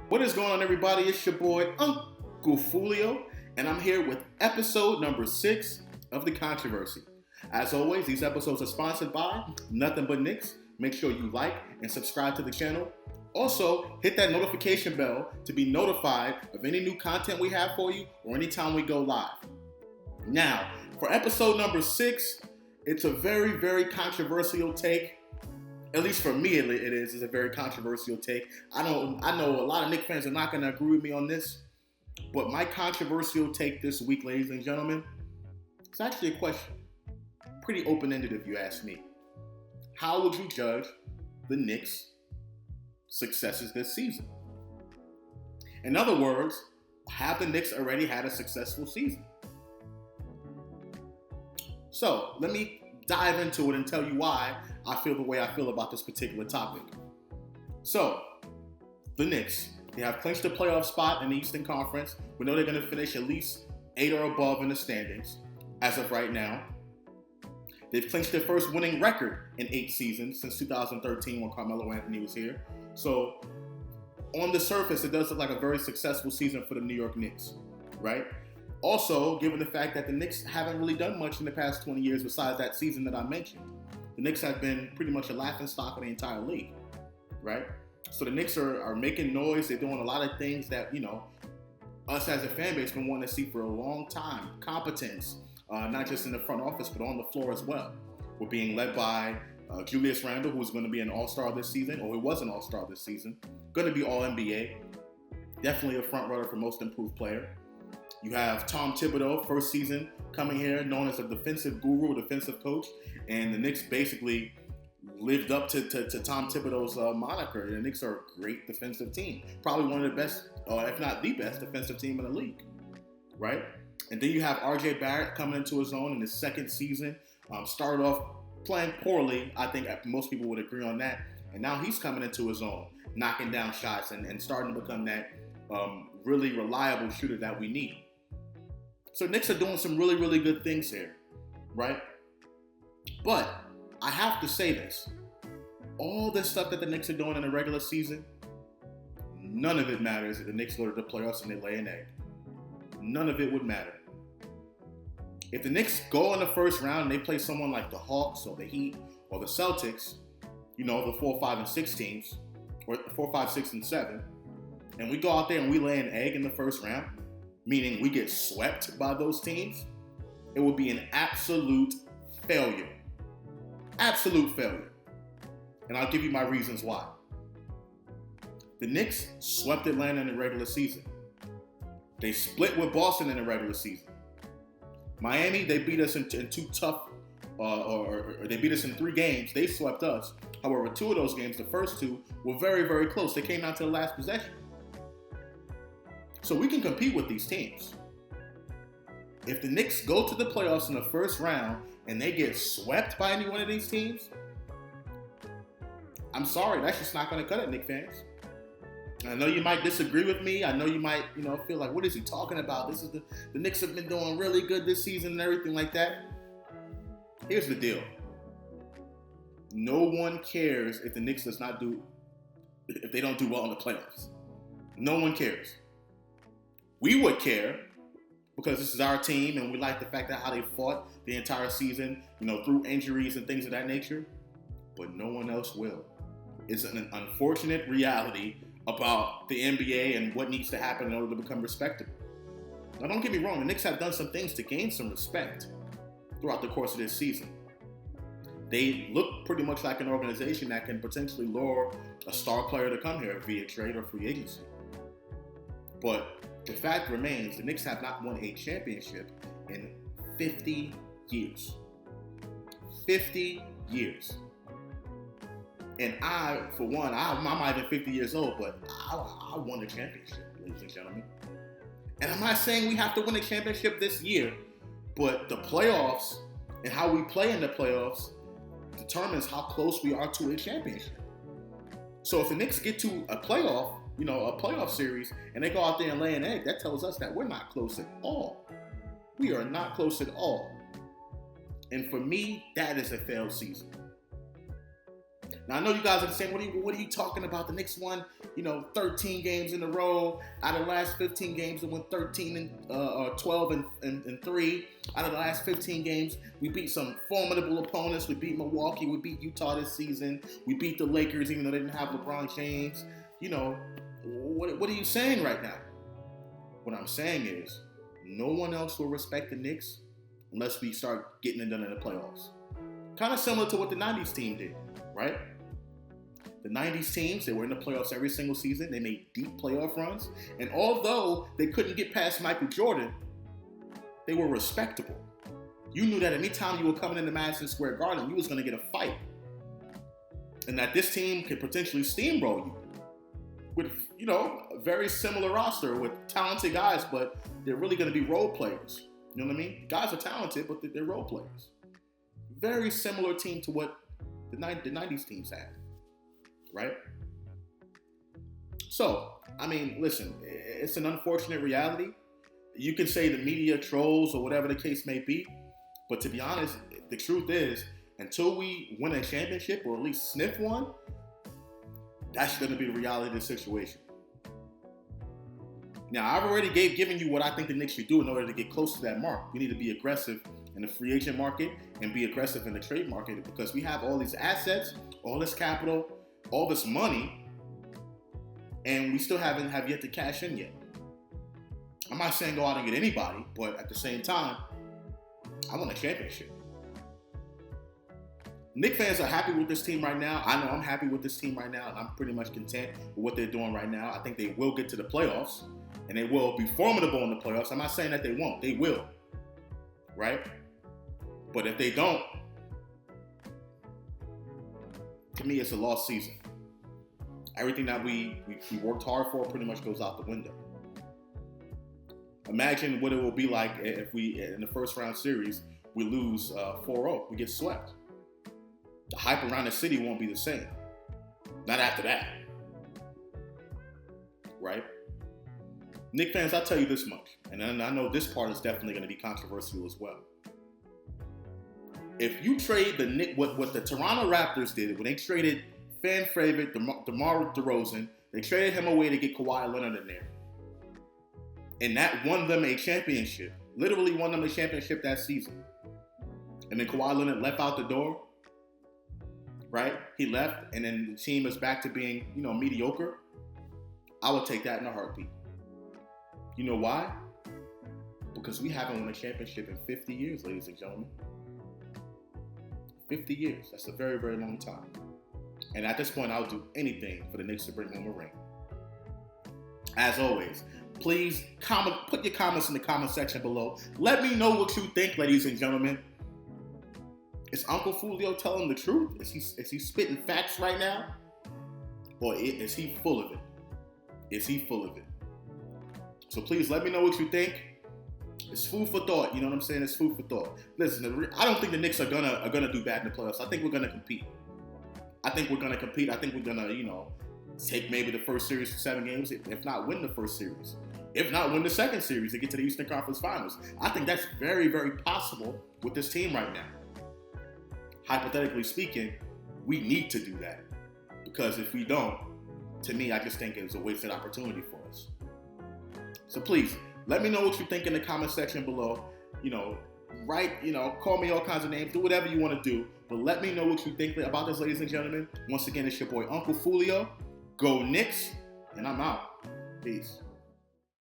What is going on, everybody? It's your boy, Uncle Fulio, and I'm here with episode number 6 of The Controversy. As always, these episodes are sponsored by Nothing But Knicks. Make sure you like and subscribe to the channel. Also, hit that notification bell to be notified of any new content we have for you or anytime we go live. Now, for episode number 6, it's a very, very controversial take. At least for me, it is. It's a very controversial take. I know a lot of Knicks fans are not going to agree with me on this, but my controversial take this week, ladies and gentlemen, it's actually a question. Pretty open-ended if you ask me. How would you judge the Knicks' successes this season? In other words, have the Knicks already had a successful season? So, let me dive into it and tell you why I feel the way I feel about this particular topic. So, the Knicks, they have clinched a playoff spot in the Eastern Conference. We know they're going to finish at least 8 or above in the standings as of right now. They've clinched their first winning record in 8 seasons since 2013 when Carmelo Anthony was here. So, on the surface, it does look like a very successful season for the New York Knicks, right? Also, given the fact that the Knicks haven't really done much in the past 20 years besides that season that I mentioned. The Knicks have been pretty much a laughingstock of the entire league, right? So the Knicks are making noise. They're doing a lot of things that, us as a fan base been wanting to see for a long time. Competence, not just in the front office, but on the floor as well. We're being led by Julius Randle, who's going to be an all-star this season, or he was an all-star this season. Going to be all-NBA. Definitely a front runner for most improved player. You have Tom Thibodeau, first season coming here, known as a defensive guru, defensive coach. And the Knicks basically lived up to Tom Thibodeau's moniker. The Knicks are a great defensive team. Probably one of the best, if not the best, defensive team in the league, right? And then you have R.J. Barrett coming into his own in his second season. Started off playing poorly. I think most people would agree on that. And now he's coming into his own, knocking down shots and starting to become that really reliable shooter that we need. So Knicks are doing some really, really good things here, right? But I have to say this. All this stuff that the Knicks are doing in the regular season, none of it matters if the Knicks go to the playoffs and they lay an egg. None of it would matter. If the Knicks go in the first round and they play someone like the Hawks or the Heat or the Celtics, the 4, 5, and 6 teams, or 4, 5, 6, and 7, and we go out there and we lay an egg in the first round, meaning we get swept by those teams, it would be an absolute failure. Absolute failure. And I'll give you my reasons why. The Knicks swept Atlanta in the regular season. They split with Boston in the regular season. Miami, they beat us in 2 tough, or they beat us in 3 games. They swept us. However, 2 of those games, the first 2, were very, very close. They came down to the last possession. So we can compete with these teams. If the Knicks go to the playoffs in the first round and they get swept by any one of these teams, I'm sorry, that's just not going to cut it, Knicks fans. I know you might disagree with me. I know you might, feel like, what is he talking about? This is the Knicks have been doing really good this season and everything like that. Here's the deal. No one cares if the Knicks if they don't do well in the playoffs. No one cares. We would care because this is our team and we like the fact that how they fought the entire season, through injuries and things of that nature. But no one else will. It's an unfortunate reality about the NBA and what needs to happen in order to become respectable. Now, don't get me wrong. The Knicks have done some things to gain some respect throughout the course of this season. They look pretty much like an organization that can potentially lure a star player to come here via trade or free agency. But the fact remains, the Knicks have not won a championship in 50 years. 50 years. And I, for one, I'm not even 50 years old, but I won a championship, ladies and gentlemen. And I'm not saying we have to win a championship this year, but the playoffs and how we play in the playoffs determines how close we are to a championship. So if the Knicks get to a playoff series, and they go out there and lay an egg, that tells us that we're not close at all. We are not close at all. And for me, that is a failed season. Now, I know you guys are saying, what are you talking about? The Knicks won, 13 games in a row. Out of the last 15 games, they went 12 and 3. Out of the last 15 games, we beat some formidable opponents. We beat Milwaukee. We beat Utah this season. We beat the Lakers, even though they didn't have LeBron James. What are you saying right now? What I'm saying is, no one else will respect the Knicks unless we start getting it done in the playoffs. Kind of similar to what the 90s team did, right? The 90s teams, they were in the playoffs every single season. They made deep playoff runs. And although they couldn't get past Michael Jordan, they were respectable. You knew that anytime you were coming into Madison Square Garden, you was going to get a fight. And that this team could potentially steamroll you with, a very similar roster with talented guys, but they're really going to be role players. You know what I mean? Guys are talented, but they're role players. Very similar team to what the 90s teams had, right? So, listen, it's an unfortunate reality. You can say the media trolls or whatever the case may be, but to be honest, the truth is, until we win a championship or at least sniff one, that's going to be the reality of the situation. Now, I've already given you what I think the Knicks should do in order to get close to that mark. We need to be aggressive in the free agent market and be aggressive in the trade market because we have all these assets, all this capital, all this money, and we still have yet to cash in yet. I'm not saying go out and get anybody, but at the same time, I want a championship. Knicks fans are happy with this team right now. I know I'm happy with this team right now, and I'm pretty much content with what they're doing right now. I think they will get to the playoffs, and they will be formidable in the playoffs. I'm not saying that they won't. They will, right? But if they don't, to me, it's a lost season. Everything that we worked hard for pretty much goes out the window. Imagine what it will be like if we, in the first round series, we lose 4-0. We get swept. The hype around the city won't be the same. Not after that. Right? Knicks fans, I'll tell you this much, and I know this part is definitely going to be controversial as well. If you trade what the Toronto Raptors did when they traded fan favorite DeMar DeRozan, they traded him away to get Kawhi Leonard in there. And that won them a championship. Literally won them a championship that season. And then Kawhi Leonard left out the door. Right? He left, and then the team is back to being, mediocre. I would take that in a heartbeat. You know why? Because we haven't won a championship in 50 years, ladies and gentlemen. 50 years. That's a very, very long time. And at this point, I'll do anything for the Knicks to bring home a ring. As always, please put your comments in the comment section below. Let me know what you think, ladies and gentlemen. Is Uncle Fulio telling the truth? Is he spitting facts right now? Or is he full of it? Is he full of it? So please let me know what you think. It's food for thought. You know what I'm saying? It's food for thought. Listen, I don't think the Knicks are gonna do bad in the playoffs. I think we're gonna compete. I think we're gonna, take maybe the first series to 7 games, if not win the first series. If not win the second series and get to the Eastern Conference Finals. I think that's very, very possible with this team right now. Hypothetically speaking, we need to do that. Because if we don't, to me, I just think it's a wasted opportunity for us. So please, let me know what you think in the comment section below. Call me all kinds of names, do whatever you want to do. But let me know what you think about this, ladies and gentlemen. Once again, it's your boy, Uncle Fulio. Go Knicks, and I'm out. Peace.